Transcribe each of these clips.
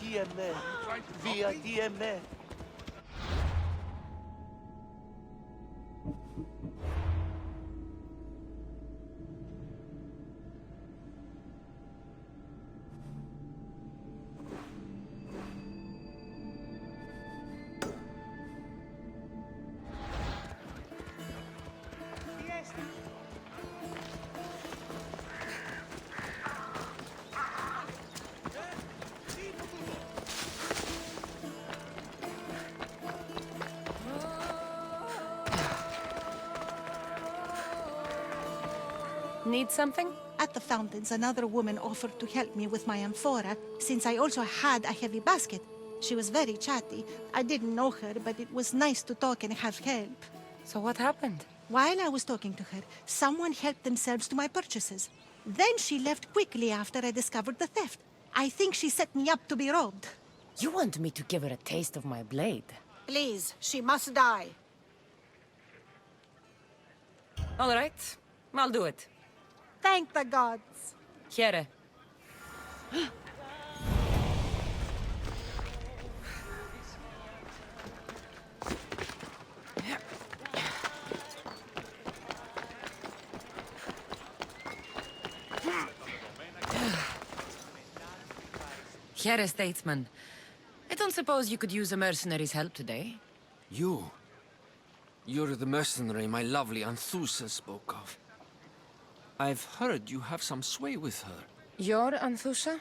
via DMA. Via DMA. Need something? At the fountains, another woman offered to help me with my amphora, since I also had a heavy basket. She was very chatty. I didn't know her, but it was nice to talk and have help. So what happened? While I was talking to her, someone helped themselves to my purchases. Then she left quickly after I discovered the theft. I think she set me up to be robbed. You want me to give her a taste of my blade? Please, she must die. All right, I'll do it. Thank the gods. Here. Here, statesman. I don't suppose you could use a mercenary's help today? You're the mercenary my lovely Anthusa spoke of. I've heard you have some sway with her. You're Anthusha?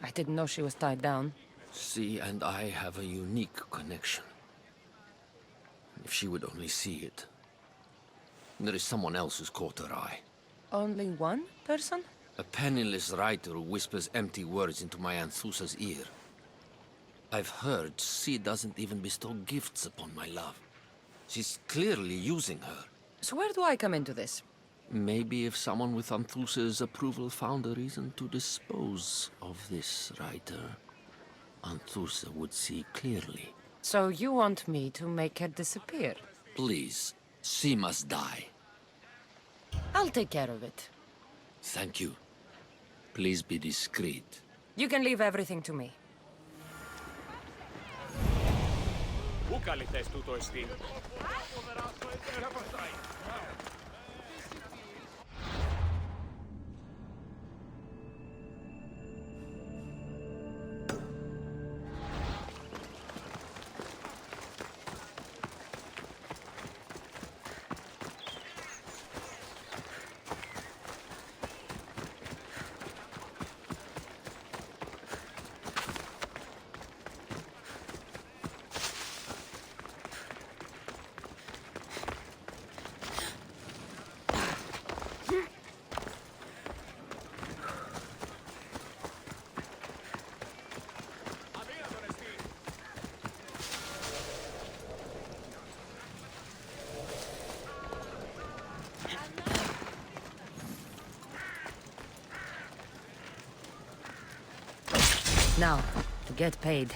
I didn't know she was tied down. She and I have a unique connection. If she would only see it. There is someone else who's caught her eye. Only one person? A penniless writer who whispers empty words into my Anthusa's ear. I've heard she doesn't even bestow gifts upon my love. She's clearly using her. So where do I come into this? Maybe if someone with Anthusa's approval found a reason to dispose of this writer, Anthusa would see clearly. So you want me to make her disappear? Please, she must die. I'll take care of it. Thank you. Please be discreet. You can leave everything to me. Πού καλυτές τούτο εστί? Now, to get paid.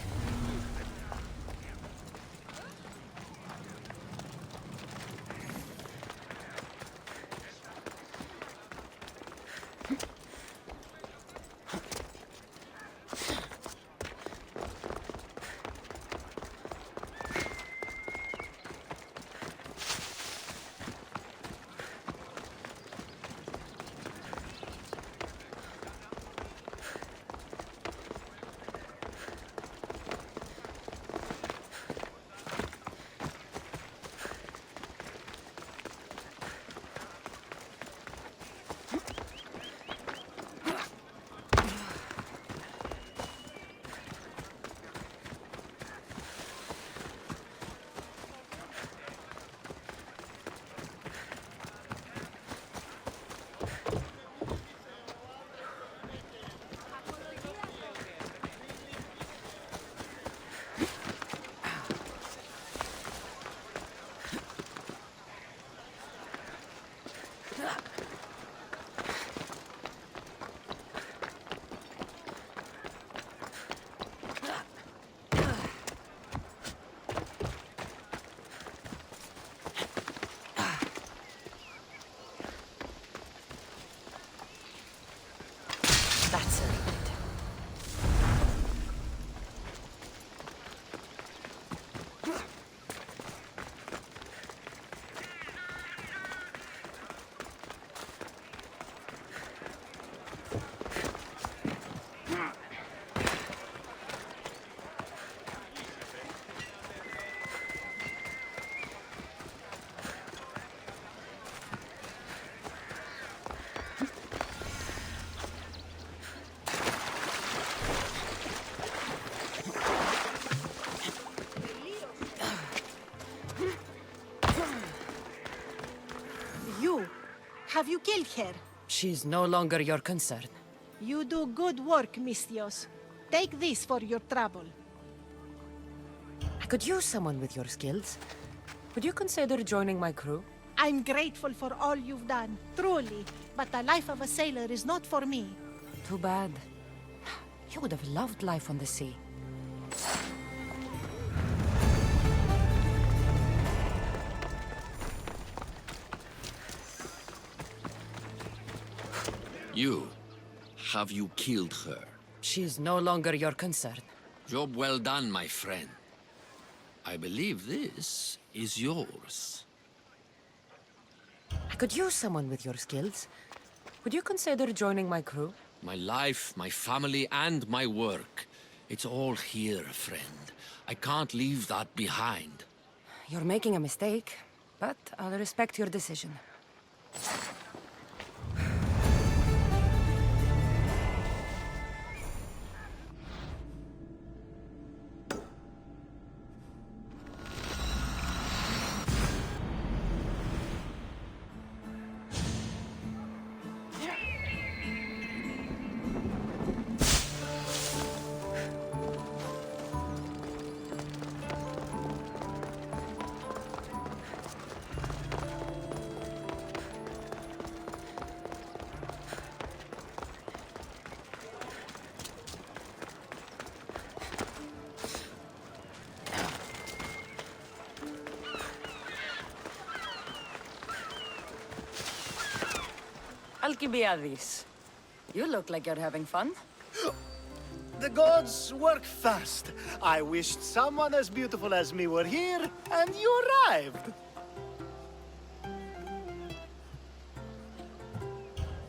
Have you killed her? She's no longer your concern. You do good work, Mistios. Take this for your trouble. I could use someone with your skills. Would you consider joining my crew? I'm grateful for all you've done, truly. But the life of a sailor is not for me. Too bad. You would have loved life on the sea. Have you killed her? She's no longer your concern. Job well done, my friend. I believe this is yours. I could use someone with your skills. Would you consider joining my crew? My life, my family, and my work. It's all here, friend. I can't leave that behind. You're making a mistake, but I'll respect your decision. Alcibiades, you look like you're having fun. The gods work fast. I wished someone as beautiful as me were here, and you arrived.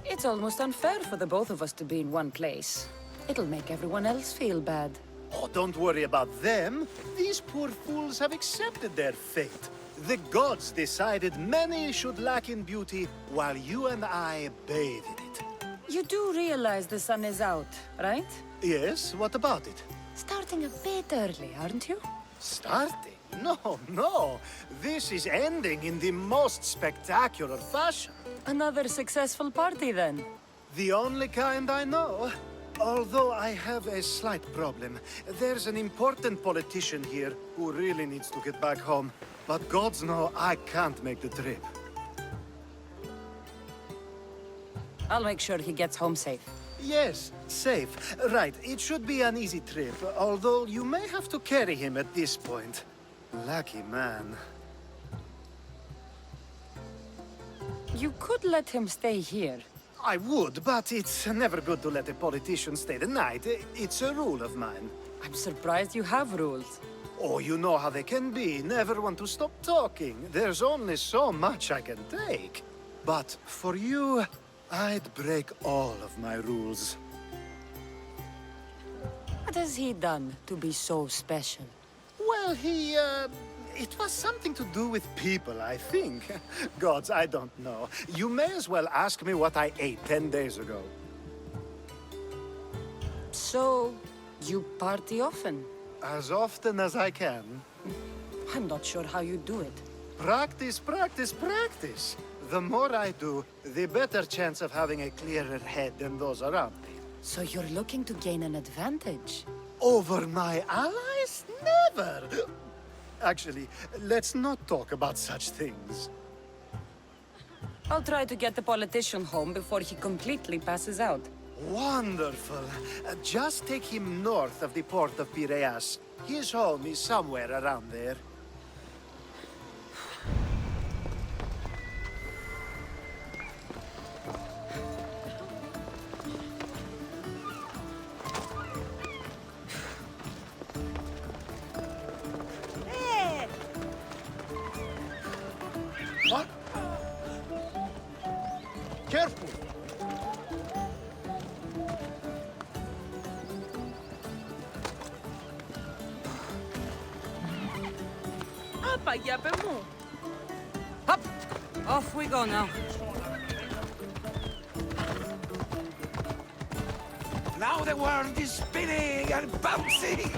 It's almost unfair for the both of us to be in one place. It'll make everyone else feel bad. Oh, don't worry about them. These poor fools have accepted their fate. The gods decided many should lack in beauty, while you and I bathe in it. You do realize the sun is out, right? Yes, what about it? Starting a bit early, aren't you? Starting? No. This is ending in the most spectacular fashion. Another successful party, then. The only kind I know. Although I have a slight problem. There's an important politician here who really needs to get back home. But gods know I can't make the trip. I'll make sure he gets home safe. Yes, safe. Right, it should be an easy trip, although you may have to carry him at this point. Lucky man. You could let him stay here. I would, but it's never good to let a politician stay the night. It's a rule of mine. I'm surprised you have rules. Oh, you know how they can be. Never want to stop talking. There's only so much I can take. But for you, I'd break all of my rules. What has he done to be so special? Well, it was something to do with people, I think. Gods, I don't know. You may as well ask me what I ate 10 days ago. So, you party often? As often as I can. I'm not sure how you do it. Practice, practice, practice. The more I do, the better chance of having a clearer head than those around me. So you're looking to gain an advantage? Over my allies? Never! Actually, let's not talk about such things. I'll try to get the politician home before he completely passes out. Wonderful. Just take him north of the port of Piraeus. His home is somewhere around there. Hey! What? Careful! Up! Off we go now. Now the world is spinning and bouncing!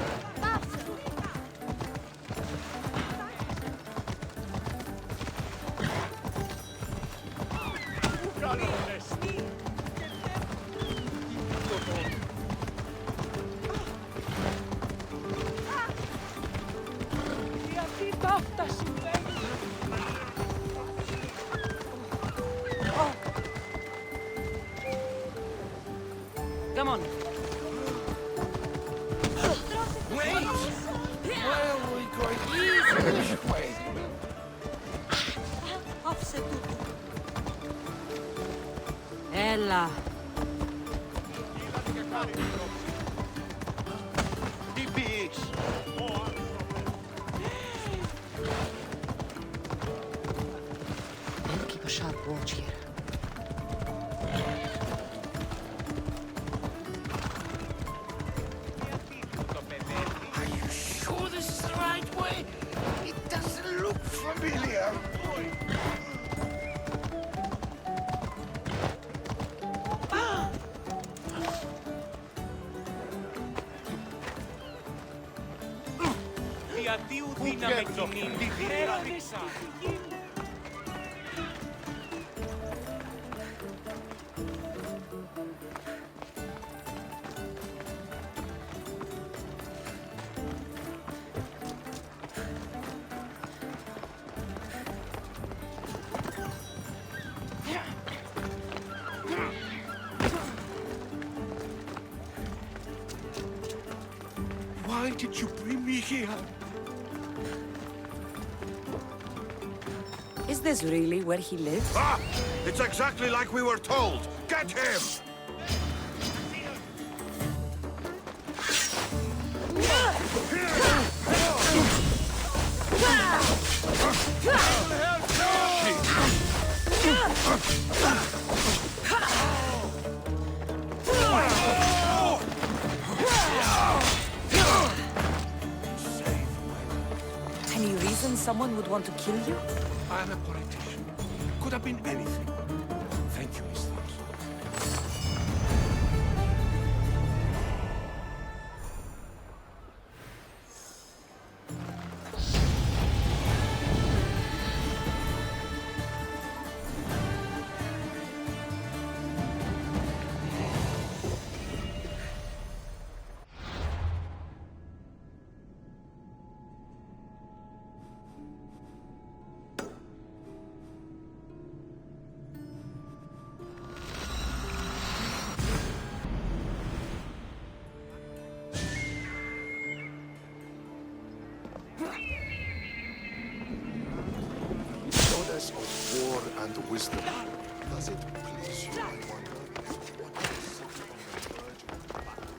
Wait! Where are we going? This way. Ella. I'll keep a sharp watch here. Are you sure this is the right way? It doesn't look familiar. Why did you bring me here? Is this really where he lives? Ah! It's exactly like we were told! Get him! Any reason someone would want to kill you? I'm a politician. Could have been anything. Thank you, Miss Thompson. Goddess of war and wisdom. Does it please you, I wonder? What is such on the verge of battle?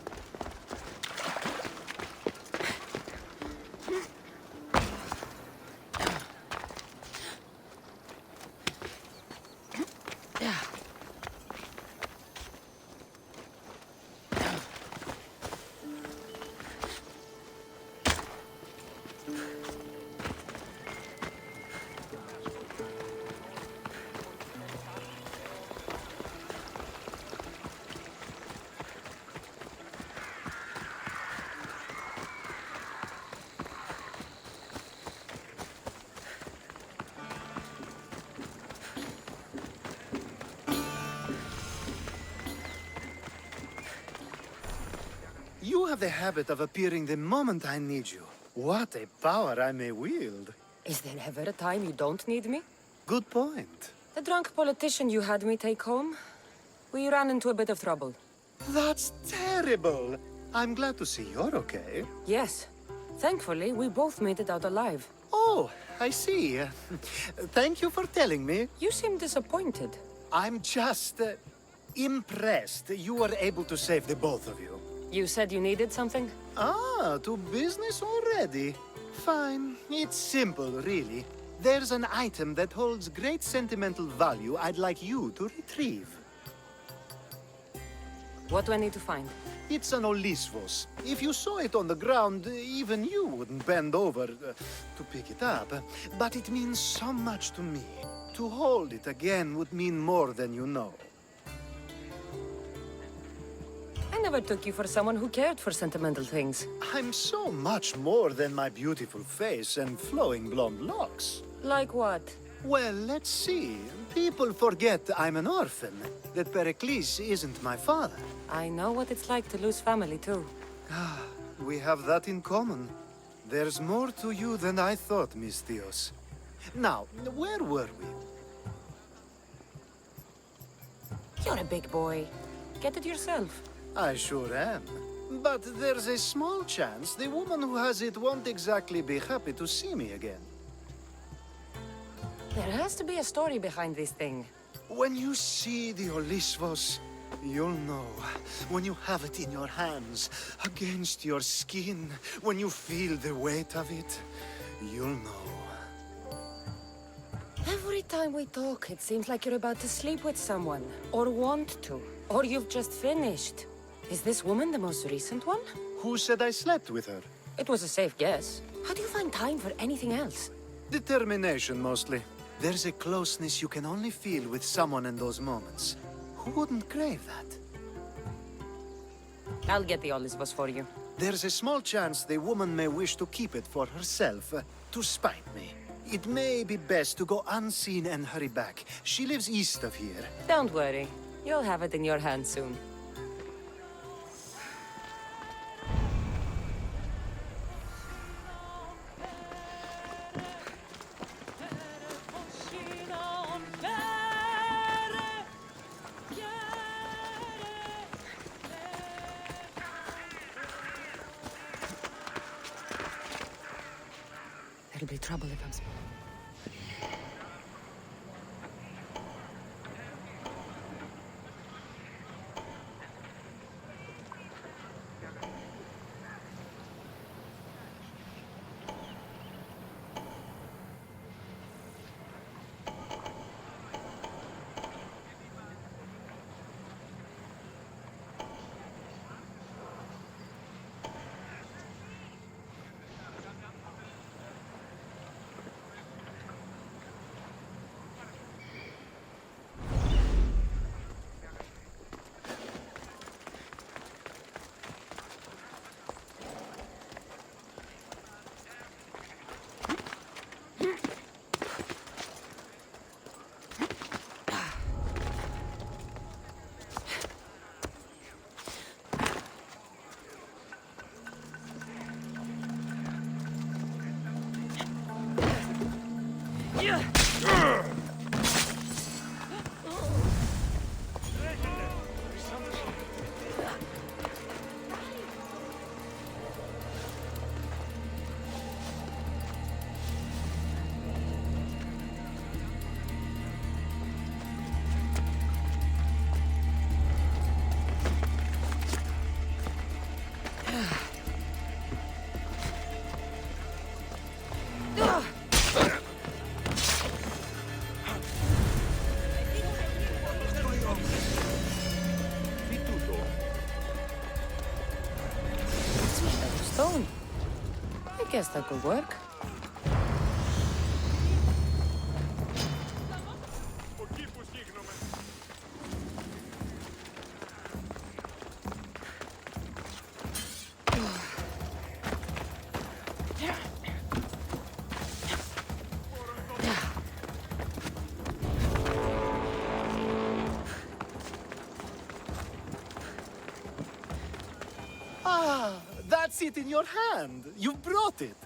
You have the habit of appearing the moment I need you. What a power I may wield. Is there ever a time you don't need me? Good point. The drunk politician you had me take home? We ran into a bit of trouble. That's terrible. I'm glad to see you're okay. Yes. Thankfully, we both made it out alive. Oh, I see. Thank you for telling me. You seem disappointed. I'm just impressed you were able to save the both of you. You said you needed something? Ah, to business already. Fine. It's simple, really. There's an item that holds great sentimental value I'd like you to retrieve. What do I need to find? It's an Olisvos. If you saw it on the ground, even you wouldn't bend over to pick it up. But it means so much to me. To hold it again would mean more than you know. I never took you for someone who cared for sentimental things. I'm so much more than my beautiful face and flowing blonde locks. Like what? Well, let's see. People forget I'm an orphan, that Pericles isn't my father. I know what it's like to lose family, too. We have that in common. There's more to you than I thought, Miss Theos. Now, where were we? You're a big boy. Get it yourself. I sure am. But there's a small chance the woman who has it won't exactly be happy to see me again. There has to be a story behind this thing. When you see the Olisvos, you'll know. When you have it in your hands, against your skin, when you feel the weight of it, you'll know. Every time we talk, it seems like you're about to sleep with someone. Or want to. Or you've just finished. Is this woman the most recent one? Who said I slept with her? It was a safe guess. How do you find time for anything else? Determination, mostly. There's a closeness you can only feel with someone in those moments. Who wouldn't crave that? I'll get the Olisvos for you. There's a small chance the woman may wish to keep it for herself, to spite me. It may be best to go unseen and hurry back. She lives east of here. Don't worry. You'll have it in your hand soon. There'll be trouble if I'm small. Stone. I guess that could work. That's it in your hand. You brought it.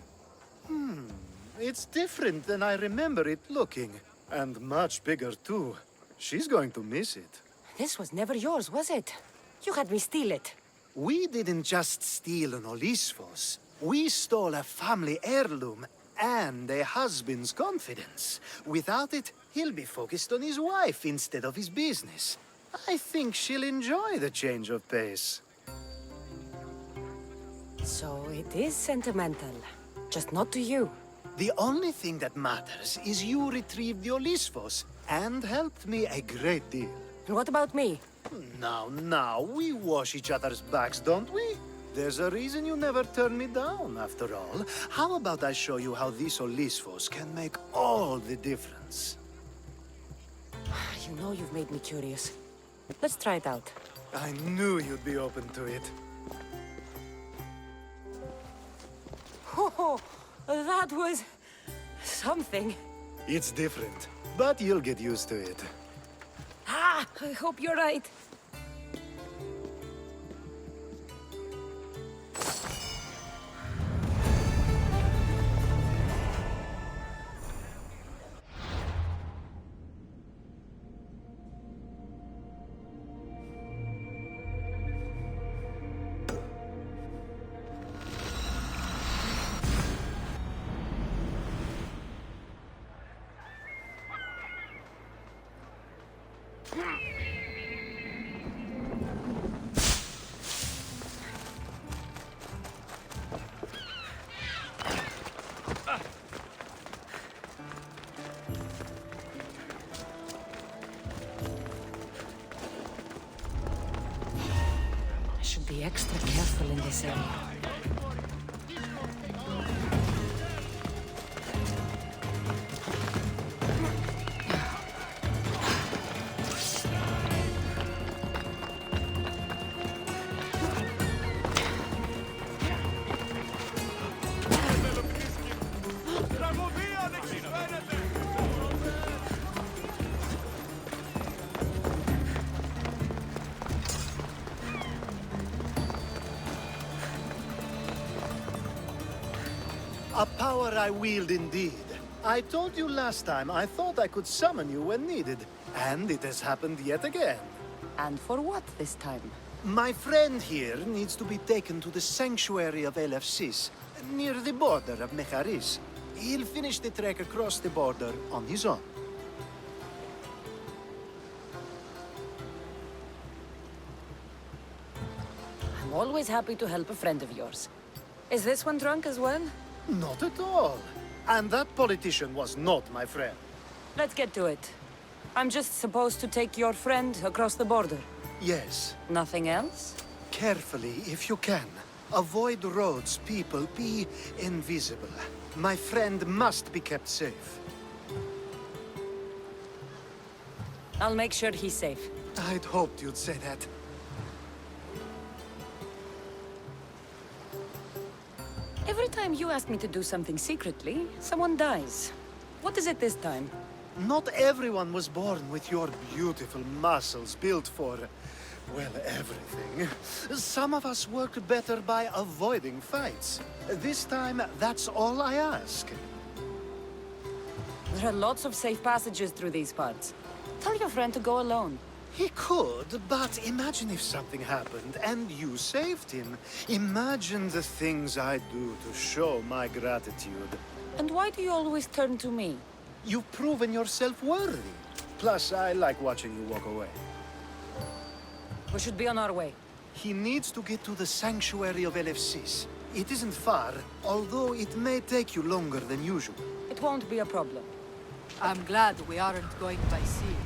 It's different than I remember it looking. And much bigger, too. She's going to miss it. This was never yours, was it? You had me steal it. We didn't just steal an Olisvos. We stole a family heirloom and a husband's confidence. Without it, he'll be focused on his wife instead of his business. I think she'll enjoy the change of pace. So it is sentimental. Just not to you. The only thing that matters is you retrieved the Olisvos and helped me a great deal. And what about me? Now, we wash each other's backs, don't we? There's a reason you never turn me down, after all. How about I show you how these Olisvos can make all the difference? You know you've made me curious. Let's try it out. I knew you'd be open to it. Oh, that was... something. It's different, but you'll get used to it. Ah, I hope you're right. extra careful in this area. A power I wield indeed. I told you last time I thought I could summon you when needed, and it has happened yet again. And for what this time? My friend here needs to be taken to the sanctuary of Elefsis, near the border of Mecharis. He'll finish the trek across the border on his own. I'm always happy to help a friend of yours. Is this one drunk as well? Not at all. And that politician was not my friend. Let's get to it. I'm just supposed to take your friend across the border. Yes. Nothing else? Carefully, if you can. Avoid roads, people, be invisible. My friend must be kept safe. I'll make sure he's safe. I'd hoped you'd say that. Every time you ask me to do something secretly, someone dies. What is it this time? Not everyone was born with your beautiful muscles built for, well, everything. Some of us work better by avoiding fights. This time, that's all I ask. There are lots of safe passages through these parts. Tell your friend to go alone. He could, but imagine if something happened and you saved him. Imagine the things I'd do to show my gratitude. And why do you always turn to me? You've proven yourself worthy. Plus, I like watching you walk away. We should be on our way. He needs to get to the sanctuary of Elefsis. It isn't far, although it may take you longer than usual. It won't be a problem. I'm glad we aren't going by sea.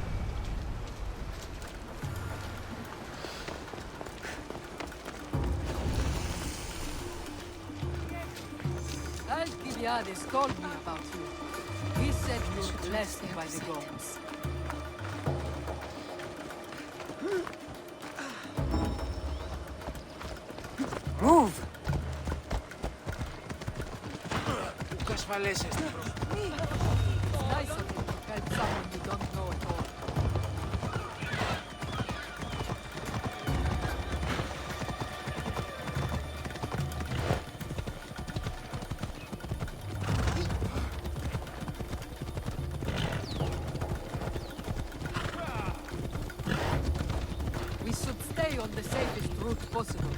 Alcibiades told me about you. He said you're blessed by the gods. Move! Nice of you to help someone you don't know at all. We should stay on the safest route possible.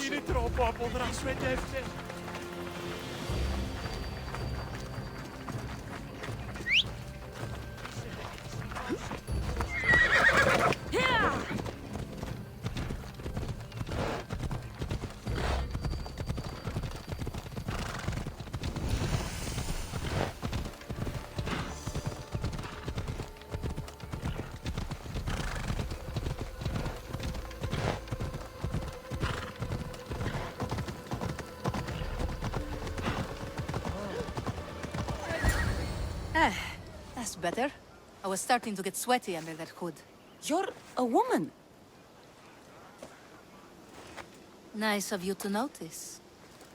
Είναι τρόπο αποδράσου εντεύθυνε. That's better. I was starting to get sweaty under that hood. You're a woman. Nice of you to notice.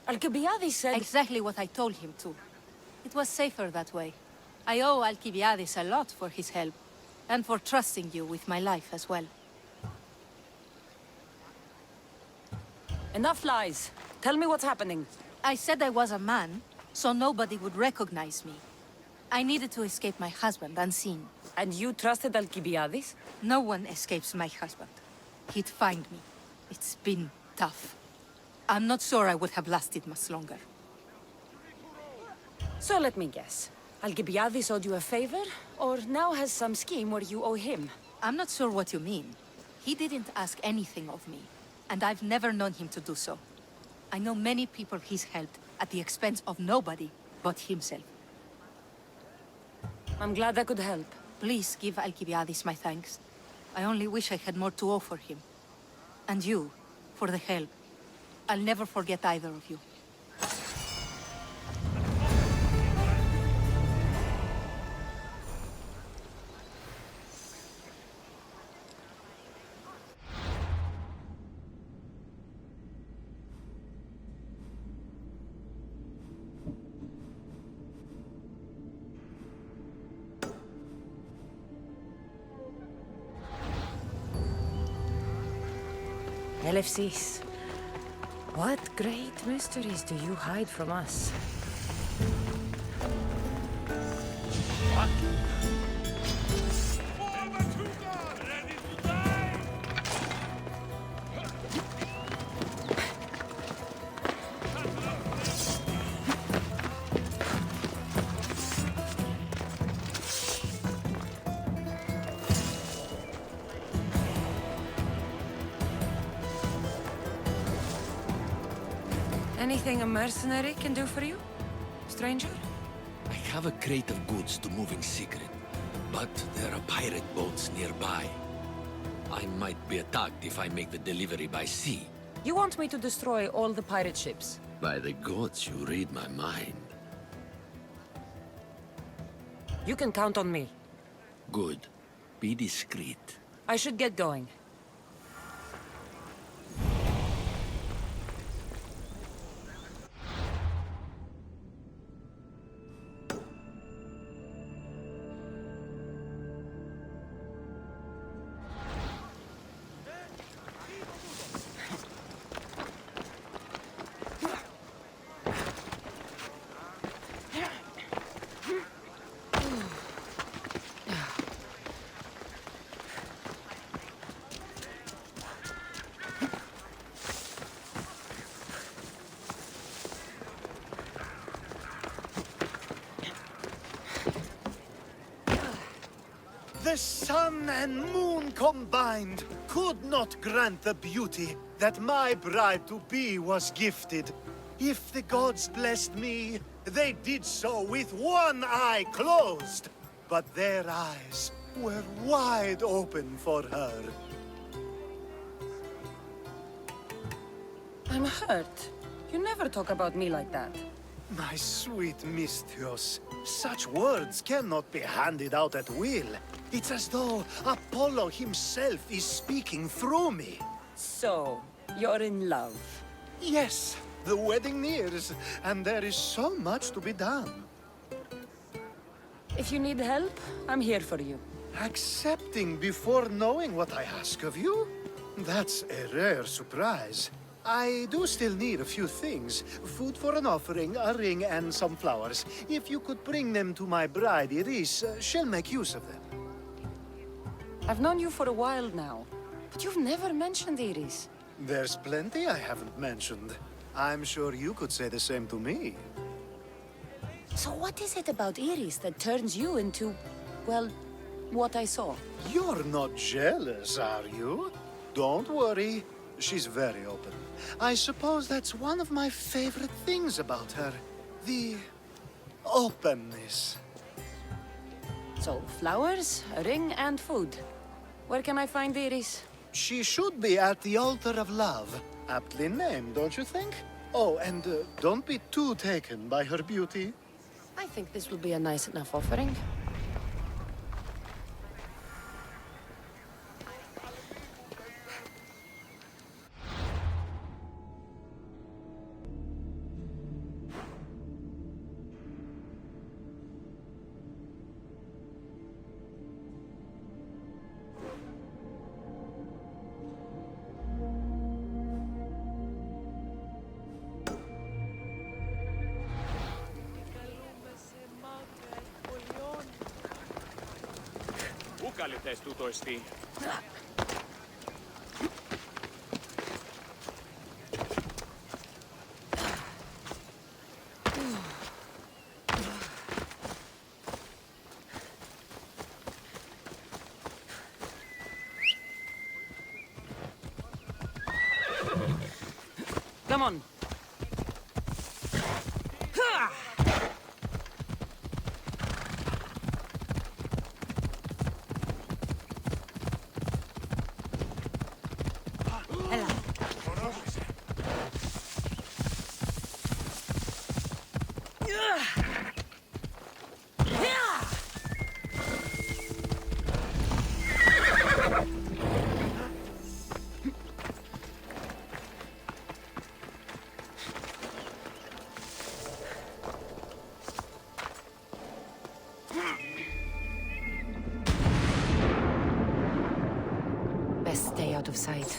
Alcibiades said... Exactly what I told him to. It was safer that way. I owe Alcibiades a lot for his help, and for trusting you with my life as well. Enough lies. Tell me what's happening. I said I was a man, so nobody would recognize me. I needed to escape my husband unseen. And you trusted Alcibiades? No one escapes my husband. He'd find me. It's been tough. I'm not sure I would have lasted much longer. So let me guess. Alcibiades owed you a favor, or now has some scheme where you owe him? I'm not sure what you mean. He didn't ask anything of me, and I've never known him to do so. I know many people he's helped at the expense of nobody but himself. I'm glad I could help. Please give Alcibiades my thanks. I only wish I had more to offer him. And you, for the help. I'll never forget either of you. LFCs. What great mysteries do you hide from us? Anything a mercenary can do for you, stranger? I have a crate of goods to move in secret, but there are pirate boats nearby. I might be attacked if I make the delivery by sea. You want me to destroy all the pirate ships? By the gods, you read my mind. You can count on me. Good. Be discreet. I should get going. The sun and moon combined could not grant the beauty that my bride-to-be was gifted. If the gods blessed me, they did so with one eye closed. But their eyes were wide open for her. I'm hurt. You never talk about me like that. My sweet Misthios, such words cannot be handed out at will. It's as though Apollo himself is speaking through me. So, you're in love. Yes, the wedding nears, and there is so much to be done. If you need help, I'm here for you. Accepting before knowing what I ask of you? That's a rare surprise. I do still need a few things. Food for an offering, a ring, and some flowers. If you could bring them to my bride, Iris, she'll make use of them. I've known you for a while now. But you've never mentioned Iris. There's plenty I haven't mentioned. I'm sure you could say the same to me. So what is it about Iris that turns you into, well, what I saw? You're not jealous, are you? Don't worry. She's very open. I suppose that's one of my favorite things about her. The openness. So, flowers, a ring, and food. Where can I find Iris? She should be at the altar of love. Aptly named, don't you think? Oh, and don't be too taken by her beauty. I think this will be a nice enough offering. Πού καλυτές τούτο εστί? Come on. Best stay out of sight.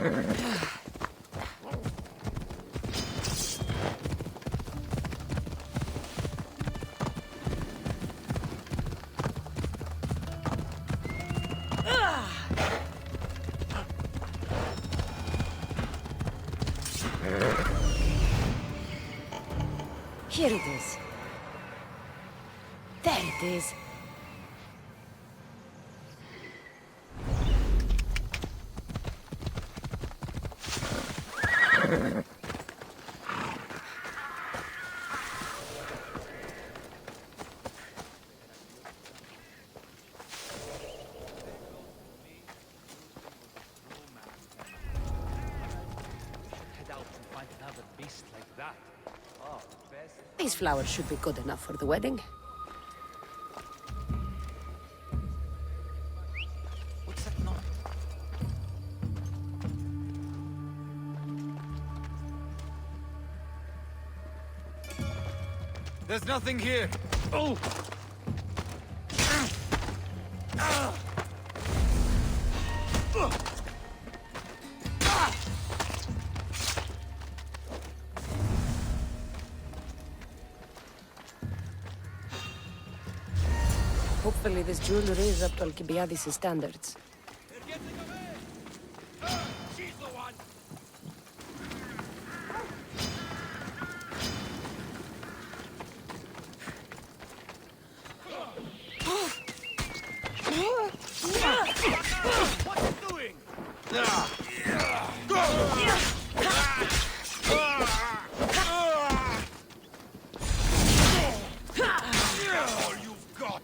Here it is. There it is. These flowers should be good enough for the wedding. What's that noise? There's nothing here. Oh! Hopefully this jewelry is up to Alcibiades' standards. She's the one. What are you doing? All you've got.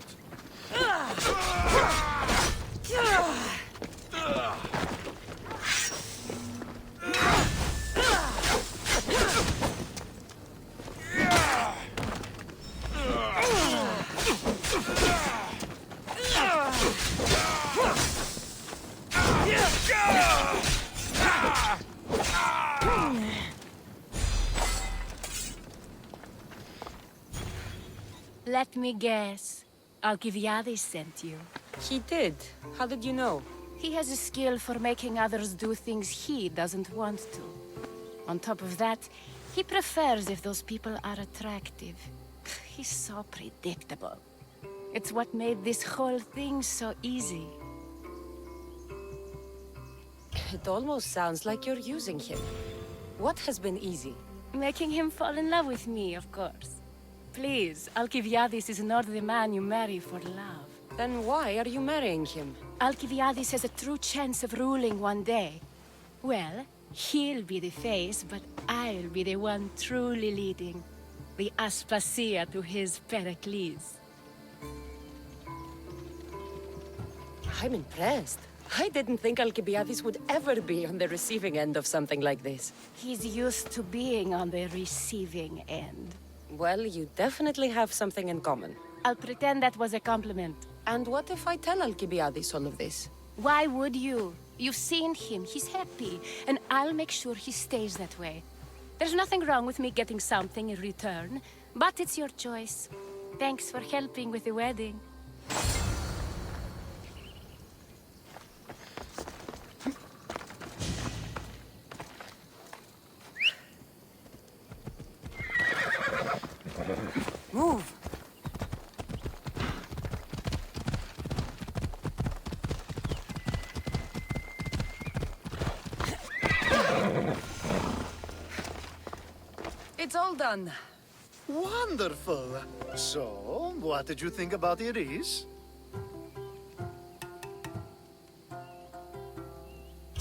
Let me guess. Alcibiades sent you. He did. How did you know? He has a skill for making others do things he doesn't want to. On top of that, he prefers if those people are attractive. He's so predictable. It's what made this whole thing so easy. It almost sounds like you're using him. What has been easy? Making him fall in love with me, of course. Please, Alcibiades is not the man you marry for love. Then why are you marrying him? Alcibiades has a true chance of ruling one day. Well, he'll be the face, but I'll be the one truly leading. The Aspasia to his Pericles. I'm impressed. I didn't think Alcibiades would ever be on the receiving end of something like this. He's used to being on the receiving end. Well, you definitely have something in common. I'll pretend that was a compliment. And what if I tell Alcibiades all of this? Why would you? You've seen him, he's happy, and I'll make sure he stays that way. There's nothing wrong with me getting something in return, but it's your choice. Thanks for helping with the wedding. Move! It's all done. Wonderful. So, what did you think about Iris?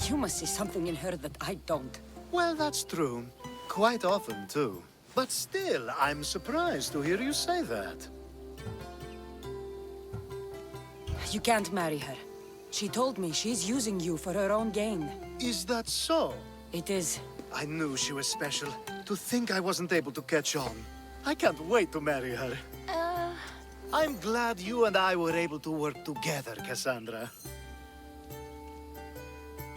You must see something in her that I don't. Well, that's true. Quite often, too. But still, I'm surprised to hear you say that. You can't marry her. She told me she's using you for her own gain. Is that so? It is. I knew she was special. To think I wasn't able to catch on. I can't wait to marry her. I'm glad you and I were able to work together, Cassandra.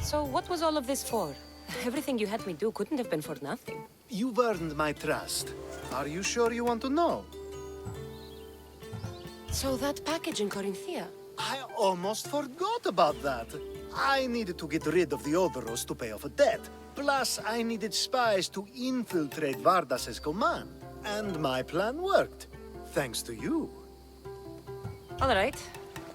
So what was all of this for? Everything you had me do couldn't have been for nothing. You've earned my trust. Are you sure you want to know? So that package in Corinthia? I almost forgot about that. I needed to get rid of the Odoros to pay off a debt. Plus, I needed spies to infiltrate Vardas's command. And my plan worked. Thanks to you. All right.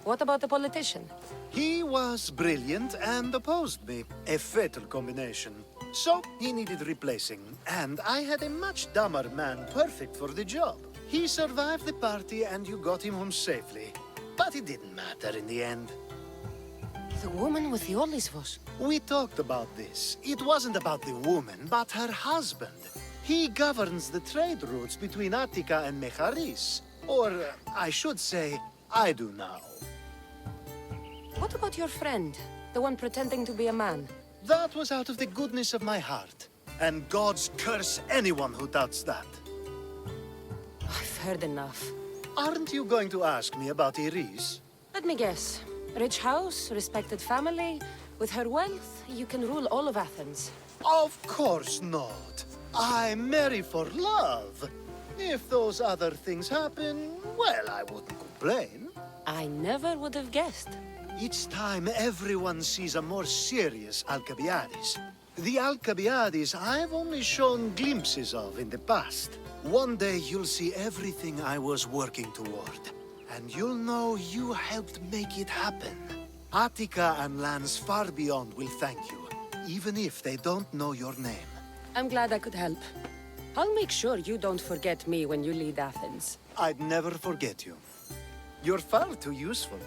What about the politician? He was brilliant and opposed me. A fatal combination. So, he needed replacing. And I had a much dumber man perfect for the job. He survived the party and you got him home safely. But it didn't matter in the end. The woman with the Olisvos. We talked about this. It wasn't about the woman, but her husband. He governs the trade routes between Attica and Mecharis. Or, I should say, I do now. What about your friend? The one pretending to be a man? That was out of the goodness of my heart. And gods curse anyone who doubts that. I've heard enough. Aren't you going to ask me about Iris? Let me guess. Rich house, respected family. With her wealth, you can rule all of Athens. Of course not. I marry for love. If those other things happen, well, I wouldn't complain. I never would have guessed. Each time everyone sees a more serious Alcibiades. The Alcibiades I've only shown glimpses of in the past. One day you'll see everything I was working toward. And you'll know you helped make it happen. Attica and lands far beyond will thank you, even if they don't know your name. I'm glad I could help. I'll make sure you don't forget me when you lead Athens. I'd never forget you. You're far too useful.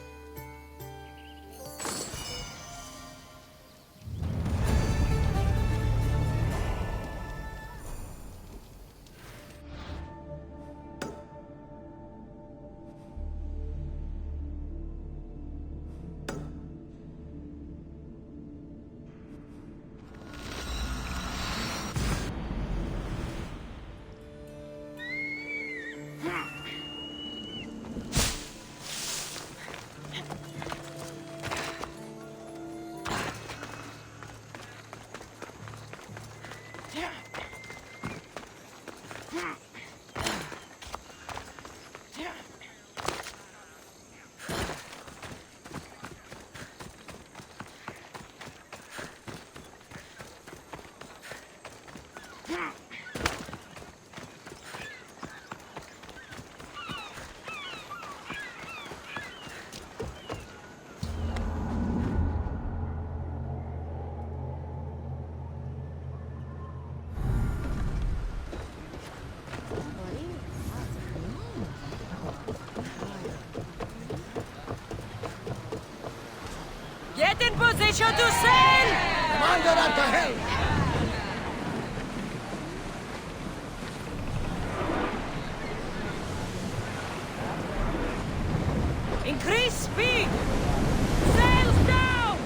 Get in position to sail! Commander at the helm! Increase speed! Sails down!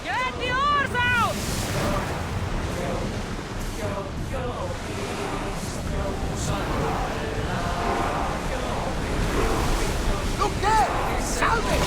Get the oars out! Look there! Salve!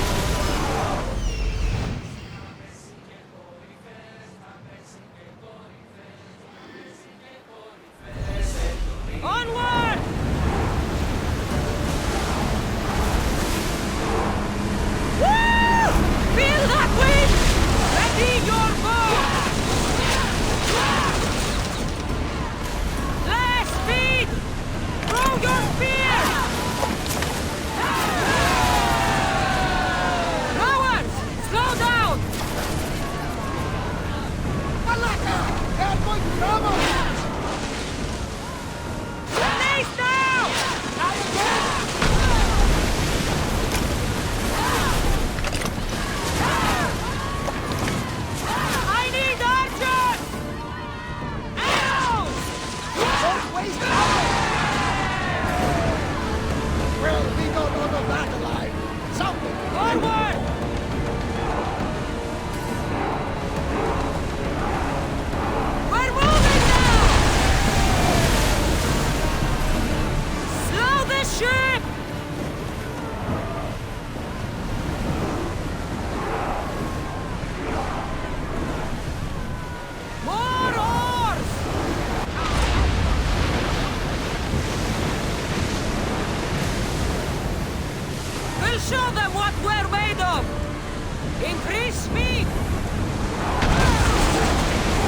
Increase speed!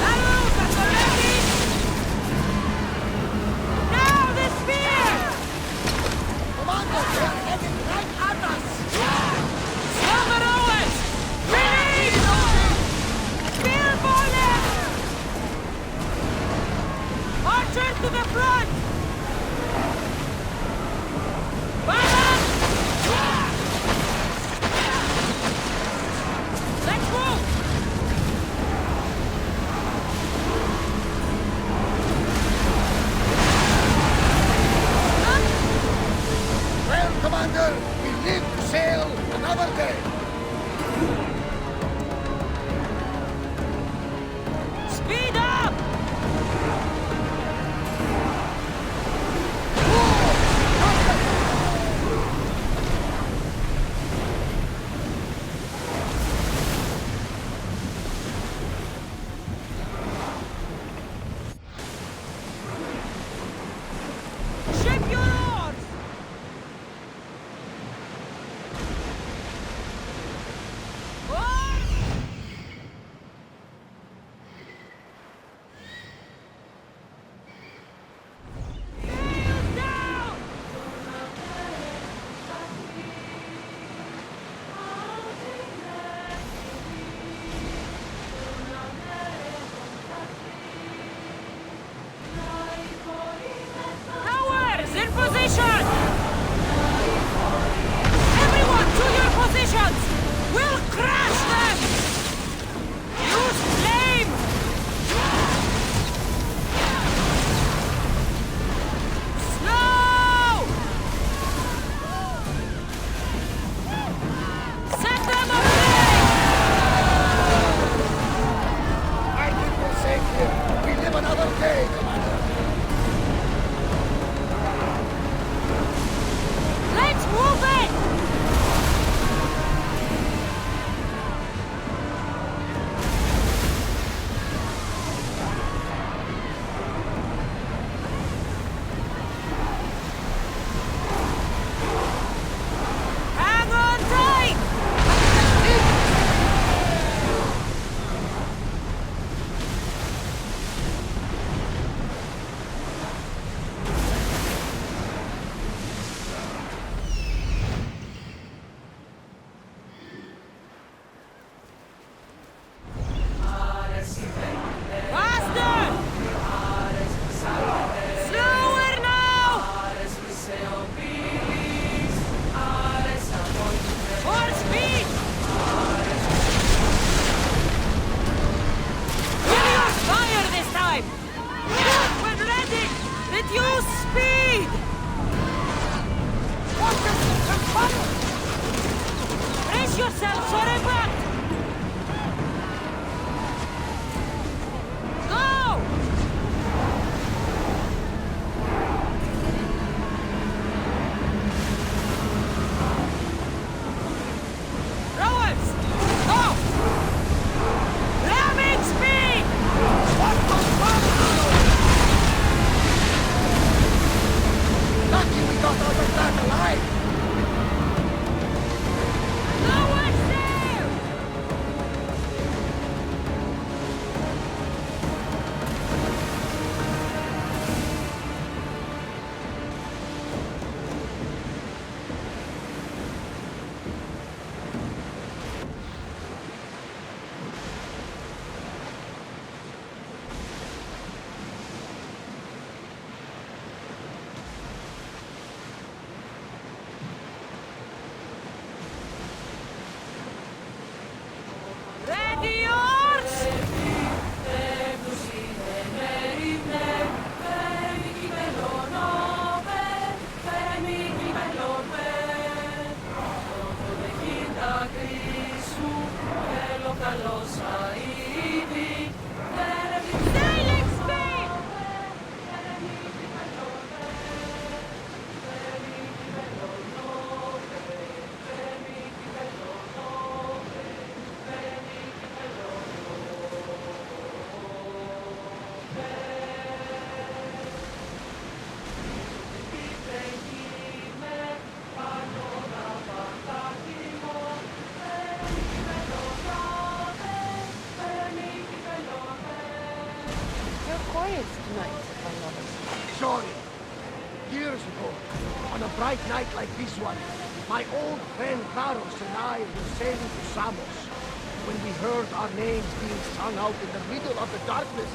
Arrows at the ready! Now the spear! Commander, they are heading right at us! Silver Owens! Release! Spear volley! Archer to the front! Balance! Let's move! Well, Commander, we live to sail another day. Speed up! Ship your oars! Oars! Sails down! Towers in position! Everyone to your positions! We'll crash them! Use flame! Slow! Set them ablaze! I think we're safe here. We live another day, Commander. Let's move it! Hang on tight! Faster! Slower now! More speed! Will you fire this time? When ready, reduce speed! Brace yourself for impact! Go! Rowers! Go! Ramming speed! Lucky we got out of that alive. Lower sail! Ready oars! Sailing speed! rather quiet tonight, my lord. Sorry. Years ago, on a bright night like this one, my old friend Karos and I were sailing to Samos when we heard our names being sung out in the middle of the darkness.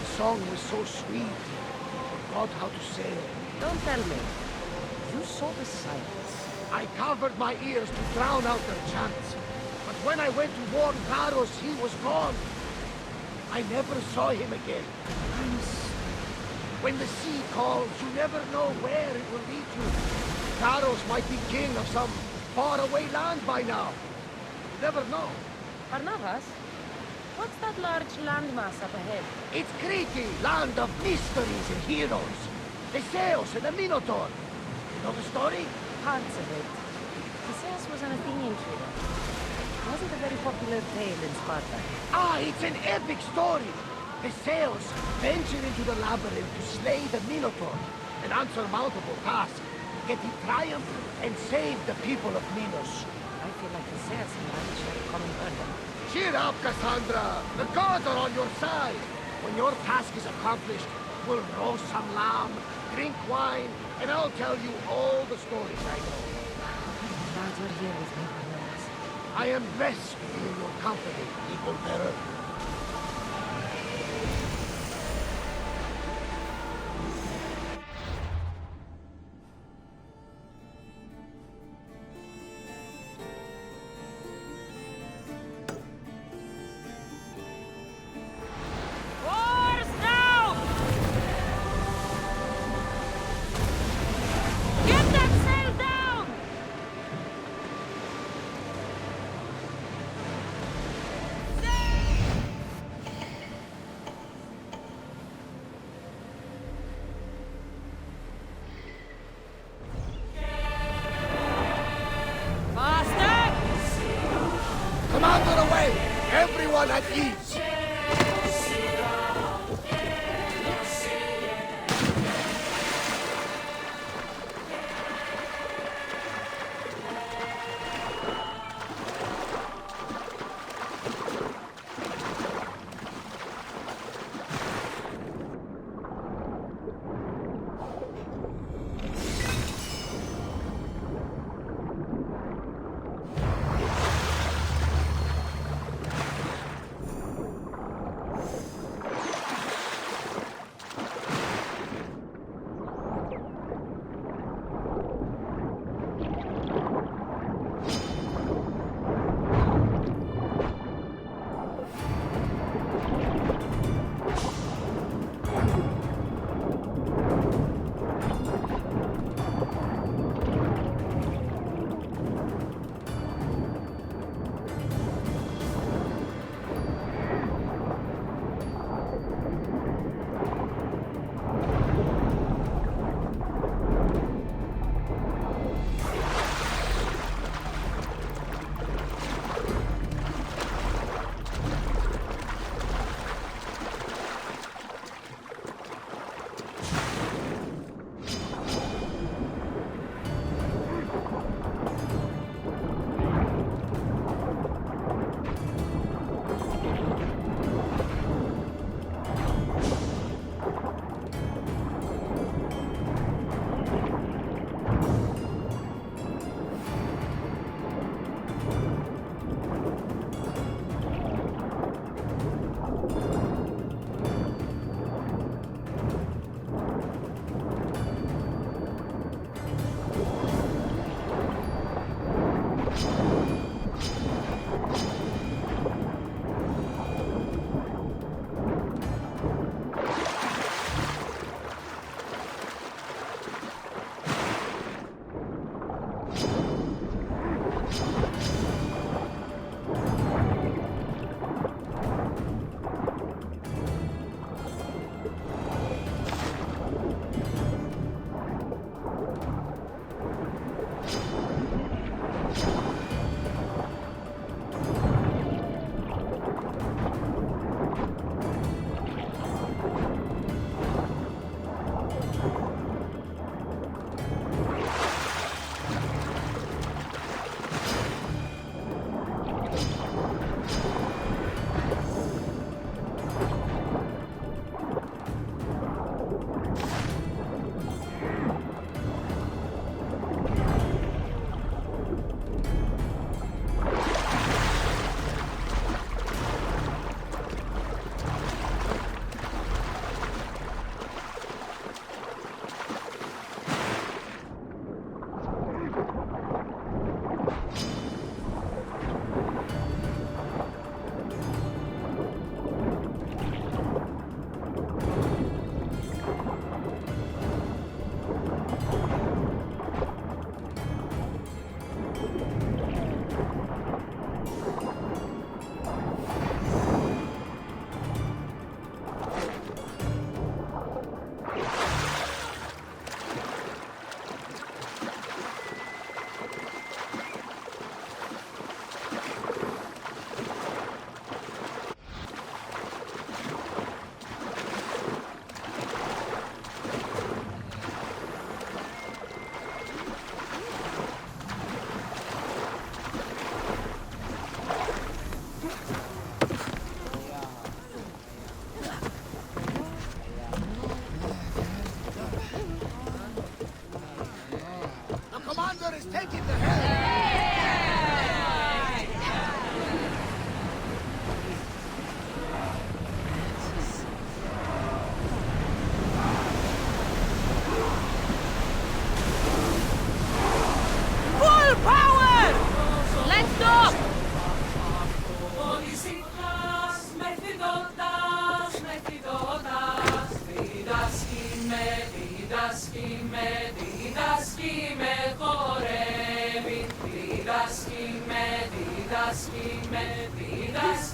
The song was so sweet, we forgot how to sing. Don't tell me. You saw the silence. I covered my ears to drown out their chants, but when I went to warn Karos, he was gone. I never saw him again. When the sea calls, you never know where it will lead you. Karos might be king of some faraway land by now. You never know. Barnabas? What's that large landmass up ahead? It's Crete, land of mysteries and heroes. Theseus and the Minotaur. You know the story? Parts of it. Theseus was an Athenian trader. It wasn't a very popular tale in Sparta. Ah, it's an epic story. Theseus ventured into the labyrinth to slay the Minotaur, an unsurmountable task. Yet he triumphed and saved the people of Minos. I feel like Theseus and Mancha are coming under. Cheer up, Cassandra! The gods are on your side! When your task is accomplished, we'll roast some lamb, drink wine, and I'll tell you all the stories I know. I'm glad you're here with me, Barnabas. I am blessed to be in your company, equal bearer. Commander away! Everyone at ease! vidas,